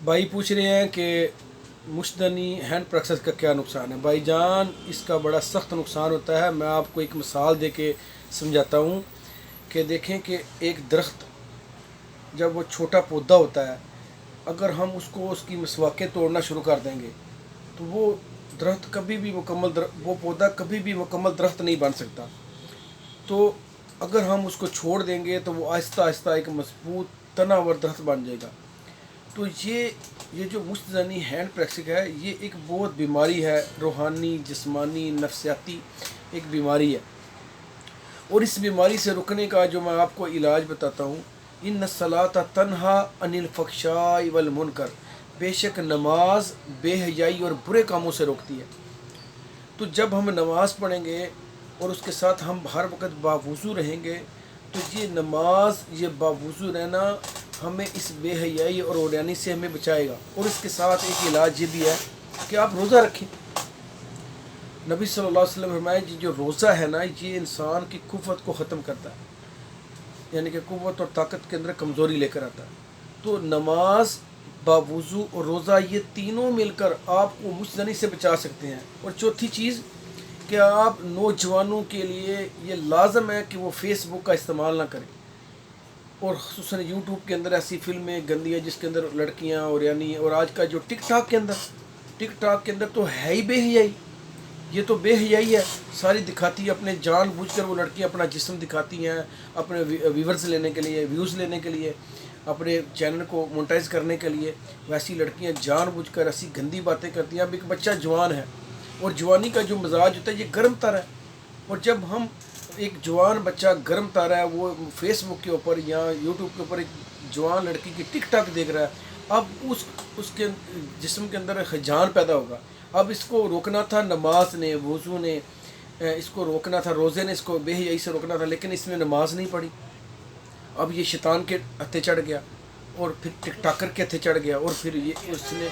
भाई पूछ रहे हैं कि मुश्तनी हैंड प्रैक्टिस का क्या नुकसान है। भाईजान, इसका बड़ा सख्त नुकसान होता है। मैं आपको एक मिसाल दे के समझाता हूँ कि देखें कि एक दरख्त जब वो छोटा पौधा होता है, अगर हम उसको उसकी मसवाकें तोड़ना शुरू कर देंगे तो वो दरख्त कभी भी वो पौधा कभी भी मुकम्मल दरख्त नहीं बन सकता। तो अगर हम उसको छोड़ देंगे तो वो आहिस्ता आहिस्ता एक मजबूत तनावर दरख्त बन जाएगा। तो ये जो मुस्तनी हैंड प्रैक्टिस है, ये एक बहुत बीमारी है, रूहानी जिस्मानी नफ्सियाती एक बीमारी है। और इस बीमारी से रुकने का जो मैं आपको इलाज बताता हूँ, इन सलात तन्हा अनिल फ़हशाई वल मुनकर, बेशक नमाज बेहयाई और बुरे कामों से रोकती है। तो जब हम नमाज़ पढ़ेंगे और उसके साथ हम हर वक्त बावुज़ू रहेंगे, तो ये नमाज, ये बावुज़ू रहना हमें इस बेहयाई और ओरियानी से हमें बचाएगा। और इसके साथ एक इलाज ये भी है कि आप रोज़ा रखें। नबी सल्लल्लाहु अलैहि वसल्लम फरमाया कि जो रोज़ा है ना, ये इंसान की कुव्वत को ख़त्म करता है, यानी कि कुव्वत और ताकत के अंदर कमज़ोरी लेकर आता है। तो नमाज, बावुज़ू और रोज़ा, ये तीनों मिलकर आपको मुस्तनी से बचा सकते हैं। और चौथी चीज़ कि आप नौजवानों के लिए ये लाजम है कि वो फेसबुक का इस्तेमाल ना करें, और ख़ुसूसन यूट्यूब के अंदर ऐसी फिल्में गंदी है जिसके अंदर लड़कियां और यानी, और आज का जो टिकटॉक के अंदर तो है ही बेहयाई। ये तो बेहयाई है, सारी दिखाती है, अपने जानबूझकर वो लड़कियां अपना जिस्म दिखाती हैं अपने व्यूवर्स लेने के लिए, व्यूज़ लेने के लिए, अपने चैनल को मोनेटाइज करने के लिए। वैसी लड़कियां जानबूझकर ऐसी गंदी बातें करती हैं। अब एक बच्चा जवान है और जवानी का जो मिजाज होता है ये गर्म तारा है, और जब हम एक जवान बच्चा गर्म तारा है वो फेसबुक के ऊपर या यूट्यूब के ऊपर एक जवान लड़की की टिकटॉक देख रहा है, अब उसके जिस्म के अंदर खजान पैदा होगा। अब इसको रोकना था नमाज ने, वज़ू ने, इसको रोकना था, रोज़े ने इसको बेहयाई से रोकना था, लेकिन इसने नमाज नहीं पढ़ी। अब ये शैतान के हत्थे चढ़ गया और फिर टिकटॉकर के हत्थे चढ़ गया, और फिर ये उसने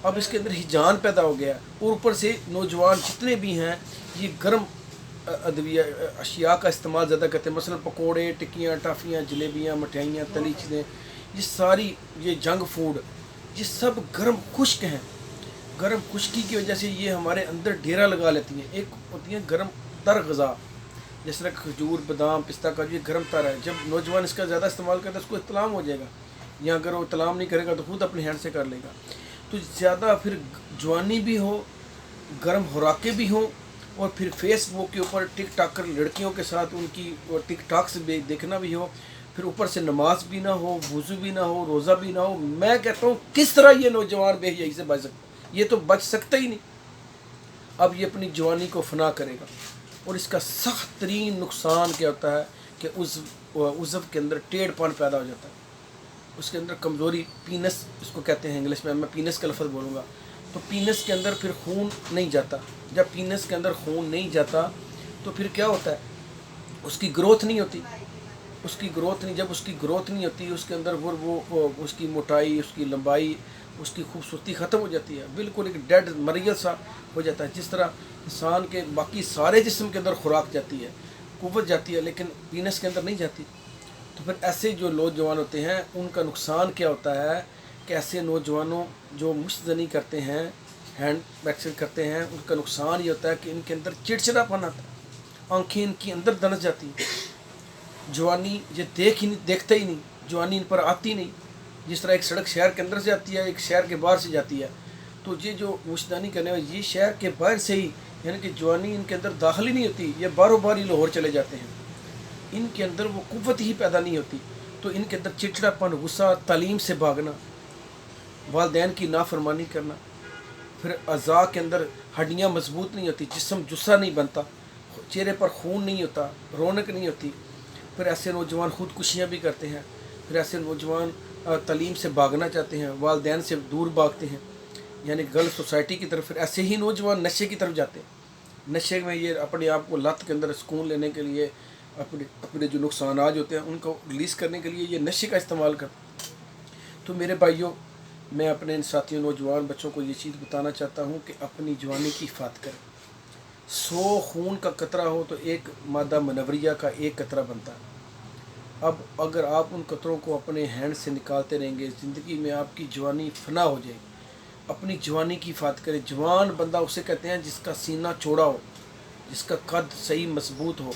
अब इसके अंदर हिजान पैदा हो गया। और ऊपर से नौजवान जितने भी हैं ये गर्म अदविया अशिया का इस्तेमाल ज़्यादा करते हैं, मसलन पकोड़े, टिक्कियाँ, टाफ़ियाँ, जलेबियाँ, मिठाइयाँ, तली चीज़ें, ये सारी, ये जंक फूड, ये सब गर्म खुश्क हैं। गर्म खुश्की की वजह से ये हमारे अंदर डेरा लगा लेती हैं। एक होती हैं गर्म तर गज़ा, जिस तरह खजूर, बादाम, पिस्ता का, ये गर्म तर है। जब नौजवान इसका ज़्यादा इस्तेमाल करता है उसको इतलाम हो जाएगा, या अगर वो इतलाम नहीं करेगा तो खुद अपने हैंड से कर लेगा। तो ज़्यादा फिर जवानी भी हो, गर्म खुराकें भी हों, और फिर फेसबुक के ऊपर टिकटॉकर लड़कियों के साथ उनकी टिकटॉक से देखना भी हो, फिर ऊपर से नमाज भी ना हो, वज़ू भी ना हो, रोज़ा भी ना हो। मैं कहता हूँ किस तरह ये नौजवान बेहयाई से बच सकता? ये तो बच सकता ही नहीं। अब ये अपनी जवानी को फना करेगा, और इसका सख्त तरीन नुकसान क्या होता है कि उस उज़व के अंदर टेढ़पन पैदा हो जाता है, उसके अंदर कमज़ोरी, पीनस इसको कहते हैं इंग्लिश में, मैं पीनस का लफ्ज़ बोलूँगा। तो पीनस के अंदर फिर खून नहीं जाता। जब पीनस के अंदर खून नहीं जाता तो फिर क्या होता है, उसकी ग्रोथ नहीं होती। जब उसकी ग्रोथ नहीं होती, उसके अंदर वो उसकी मोटाई, उसकी लंबाई, उसकी खूबसूरती ख़त्म हो जाती है, बिल्कुल एक डेड मरियल सा हो जाता है। जिस तरह इंसान के बाकी सारे जिस्म के अंदर खुराक जाती है, कुव्वत जाती है, लेकिन पीनस के अंदर नहीं जाती। तो फिर ऐसे जो नौजवान होते हैं उनका नुकसान क्या होता है कि ऐसे नौजवानों जो मुस्तनी करते हैं, हैंड प्रैक्टिस करते हैं, उनका नुकसान ये होता है कि इनके अंदर चिड़चिड़ापन आता है, आंखें इनकी अंदर दनस जाती हैं, जवानी ये देखते ही नहीं, जवानी इन पर आती नहीं। जिस तरह एक सड़क शहर के अंदर से आती है, एक शहर के बाहर से जाती है, तो ये जो मुस्तनी करने वाले ये शहर के बाहर से ही, यानी कि जवानी इनके अंदर दाखिल ही नहीं होती, ये बारों बार ही लाहौर चले जाते हैं, इनके अंदर वो कुव्वत ही पैदा नहीं होती। तो इनके अंदर चिड़चिड़ापन, गुस्सा, तालीम से भागना, वालिदैन की नाफरमानी करना, फिर अज़ा के अंदर हड्डियाँ मजबूत नहीं होती, जिस्म जुस्सा नहीं बनता, चेहरे पर खून नहीं होता, रौनक नहीं होती। फिर ऐसे नौजवान ख़ुदकुशियाँ भी करते हैं। फिर ऐसे नौजवान तालीम से भागना चाहते हैं, वालिदैन से दूर भागते हैं, यानी गलत सोसाइटी की तरफ। फिर ऐसे ही नौजवान नशे की तरफ जाते हैं। नशे में ये अपने आप को लत के अंदर सुकून लेने के लिए, अपने जो नुकसान आज होते हैं उनको रिलीज़ करने के लिए ये नशे का इस्तेमाल करते हैं। तो मेरे भाइयों, मैं अपने इन साथियों नौजवान बच्चों को ये चीज़ बताना चाहता हूँ कि अपनी जवानी की हिफाजत करें। 100 खून का कतरा हो तो एक मादा मनवरिया का एक कतरा बनता है। اب اگر آپ ان قطروں کو اپنے ہینڈ سے نکالتے رہیں گے، زندگی میں آپ کی جوانی فنا ہو جائے گی۔ اپنی جوانی کی حفاظت کریں۔ جوان بندہ اسے کہتے ہیں جس کا سینہ چوڑا ہو، جس کا قد صحیح مضبوط ہو،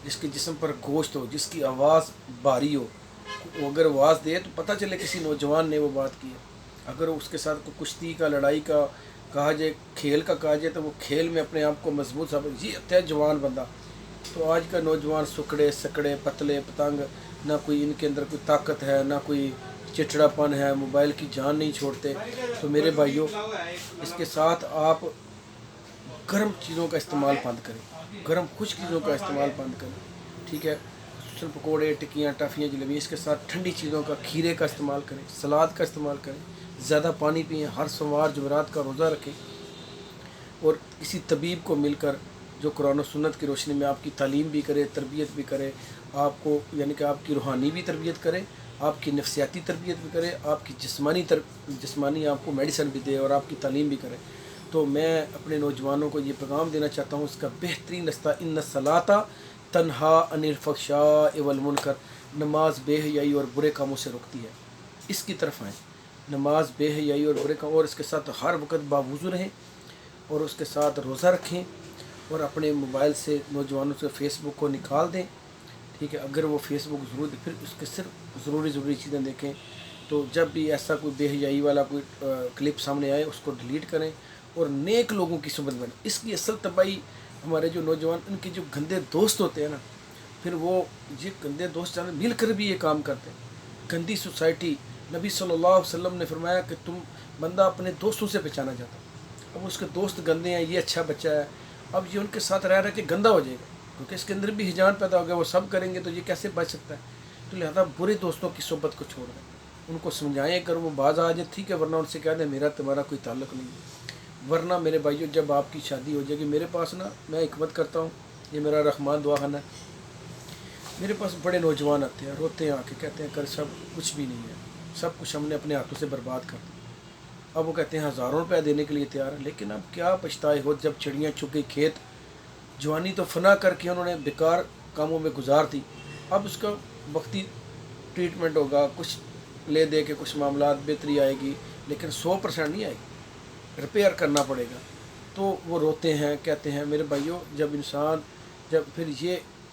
جس کے جسم پر گوشت ہو، جس کی آواز بھاری ہو۔ وہ اگر آواز دے تو پتہ چلے کسی نوجوان نے وہ بات کی ہے۔ اگر اس کے ساتھ کوئی کشتی کا، لڑائی کا کہا جائے، کھیل کا کہا جائے، تو وہ کھیل میں اپنے آپ کو مضبوط ثابت، یہ ہوتا ہے جوان بندہ۔ تو آج کا نوجوان سکڑے سکڑے، پتلے پتنگ، نہ کوئی ان کے اندر کوئی طاقت ہے، نہ کوئی چچڑا پن ہے، موبائل کی جان نہیں چھوڑتے۔ تو میرے بھائیوں، اس کے ساتھ آپ گرم چیزوں کا استعمال بند کریں، گرم خشک چیزوں کا استعمال بند کریں، ٹھیک ہے؟ خصوصاً پکوڑے، ٹکیاں، ٹافیاں، جلیبی، اس کے ساتھ ٹھنڈی چیزوں کا، کھیرے کا استعمال کریں، سلاد کا استعمال کریں، زیادہ پانی پئیں، ہر سوموار جمعرات کا روزہ رکھیں، اور کسی طبیب کو مل کر جو قرآن و سنت کی روشنی میں آپ کی تعلیم بھی کرے، تربیت بھی کرے، آپ کو یعنی کہ آپ کی روحانی بھی تربیت کرے، آپ کی نفسیاتی تربیت بھی کرے، آپ کی جسمانی آپ کو میڈیسن بھی دے، اور آپ کی تعلیم بھی کرے۔ تو میں اپنے نوجوانوں کو یہ پیغام دینا چاہتا ہوں، اس کا بہترین رستہ ان الصلاۃ تنہا عن الفحشاء والمنکر، نماز بے حیائی اور برے کاموں سے روکتی ہے، اس کی طرف آئیں۔ نماز بے حیائی اور برے کام، اور اس کے ساتھ ہر وقت باوضو رہیں، اور اس کے ساتھ روزہ رکھیں، اور اپنے موبائل سے نوجوانوں سے فیس بک کو نکال دیں، ٹھیک ہے؟ اگر وہ فیس بک ضرور، پھر اس کے صرف ضروری چیزیں دیکھیں۔ تو جب بھی ایسا کوئی بے حیائی والا کوئی کلپ سامنے آئے، اس کو ڈیلیٹ کریں، اور نیک لوگوں کی صحبت بنیں۔ اس کی اصل تباہی ہمارے جو نوجوان، ان کے جو گندے دوست ہوتے ہیں نا، پھر وہ یہ گندے دوست مل کر بھی یہ کام کرتے ہیں۔ گندی سوسائٹی، نبی صلی اللہ علیہ وسلم نے فرمایا کہ تم بندہ اپنے دوستوں سے پہچانا جاتا ہے۔ اب اس کے دوست گندے ہیں، یہ اچھا بچہ ہے، اب یہ ان کے ساتھ رہ کے گندا ہو جائے گا، کیونکہ اس کے اندر بھی ہجان پیدا ہو گیا، وہ سب کریں گے تو یہ کیسے بچ سکتا ہے؟ تو لہذا برے دوستوں کی صحبت کو چھوڑ دیں، ان کو سمجھائیں، اگر وہ باز آ جائیں ٹھیک ہے، ورنہ ان سے کہہ دیں میرا تمہارا کوئی تعلق نہیں ہے۔ ورنہ میرے بھائیوں، جب آپ کی شادی ہو جائے گی، میرے پاس نا، میں حکمت کرتا ہوں، یہ میرا رحمان دعا خانہ ہے، میرے پاس بڑے نوجوان آتے ہیں، روتے ہیں، آ کے کہتے ہیں کر سب کچھ بھی نہیں ہے، سب کچھ ہم نے اپنے ہاتھوں سے برباد کر دیا۔ اب وہ کہتے ہیں ہزاروں روپیہ دینے کے لیے تیار ہیں، لیکن اب کیا پچھتائے ہو جب چڑیاں چگ گئی کھیت۔ جوانی تو فنا کر کے انہوں نے بیکار کاموں میں گزار دی، اب اس کا وقتی ٹریٹمنٹ ہوگا، کچھ لے دے کے کچھ معاملات بہتری آئے گی، لیکن 100% نہیں آئے گی، ریپیئر کرنا پڑے گا۔ تو وہ روتے ہیں، کہتے ہیں میرے بھائیوں، جب پھر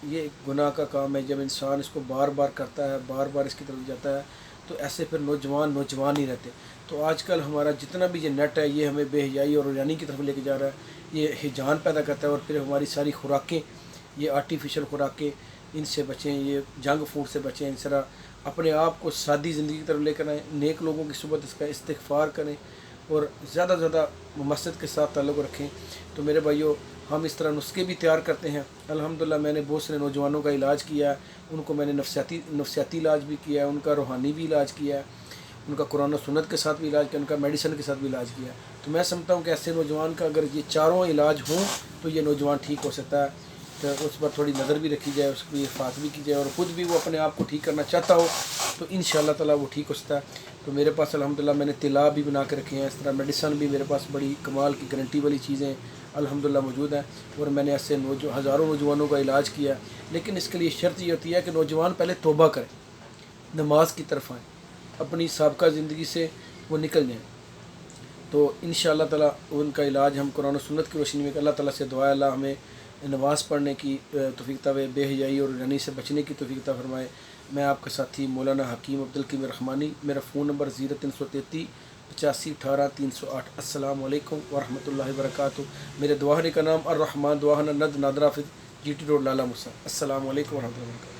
یہ گناہ کا کام ہے، جب انسان اس کو بار بار کرتا ہے، بار بار اس کی طرف جاتا ہے، تو ایسے پھر نوجوان نہیں رہتے۔ تو آج کل ہمارا جتنا بھی یہ نیٹ ہے، یہ ہمیں بے حیائی اور روانی کی طرف لے کے جا رہا ہے، یہ ہجان پیدا کرتا ہے، اور پھر ہماری ساری خوراکیں، یہ آرٹیفیشل خوراکیں، ان سے بچیں، یہ جنک فوڈ سے بچیں، اس طرح اپنے آپ کو سادی زندگی کی طرف لے کر آئیں، نیک لوگوں کی صحبت، اس کا استغفار کریں، اور زیادہ سے زیادہ مسجد کے ساتھ تعلق رکھیں۔ تو میرے بھائیوں، ہم اس طرح نسخے بھی تیار کرتے ہیں۔ الحمدللہ میں نے بہت سے نوجوانوں کا علاج کیا ہے، ان کو میں نے نفسیاتی علاج بھی کیا ہے، ان کا روحانی بھی علاج کیا ہے، ان کا قرآن و سنت کے ساتھ بھی علاج کیا، ان کا میڈیسن کے ساتھ بھی علاج کیا ہے۔ تو میں سمجھتا ہوں کہ ایسے نوجوان کا اگر یہ چاروں علاج ہوں تو یہ نوجوان ٹھیک ہو سکتا ہے۔ تو اس پر تھوڑی نظر بھی رکھی جائے، اس کی حفاظت بھی کی جائے، اور خود بھی وہ اپنے آپ کو ٹھیک کرنا چاہتا ہو تو انشاءاللہ تعالیٰ وہ ٹھیک ہو سکتا ہے۔ تو میرے پاس الحمدللہ میں نے طلا بھی بنا کے رکھے ہیں، اس طرح میڈیسن بھی میرے پاس بڑی کمال کی گارنٹی والی چیزیں الحمدللہ موجود ہیں، اور میں نے ایسے ہزاروں نوجوانوں کا علاج کیا ہے۔ لیکن اس کے لیے شرط یہ ہوتی ہے کہ نوجوان پہلے توبہ کریں، نماز کی طرف آئیں، اپنی سابقہ زندگی سے وہ نکل جائیں۔ تو انشاءاللہ تعالیٰ ان کا علاج ہم قرآن و سنت کی روشنی میں، اللہ تعالیٰ سے دعا ہے اللہ ہمیں نماز پڑھنے کی توفیق عطا فرمائے، بے حیائی اور رانی سے بچنے کی توفیق عطا فرمائے۔ میں آپ کا ساتھی مولانا حکیم عبدالقیم رحمانی، میرا فون نمبر 0333 85 18 308۔ السلام علیکم ورحمۃ اللہ وبرکاتہ۔ میرے دعاخانے کا نام الرحمان دعاخانہ ند نادر حافظ، جی ٹی روڈ، لالہ موسیٰ۔ السلام علیکم ورحمۃ اللہ وبرکاتہ۔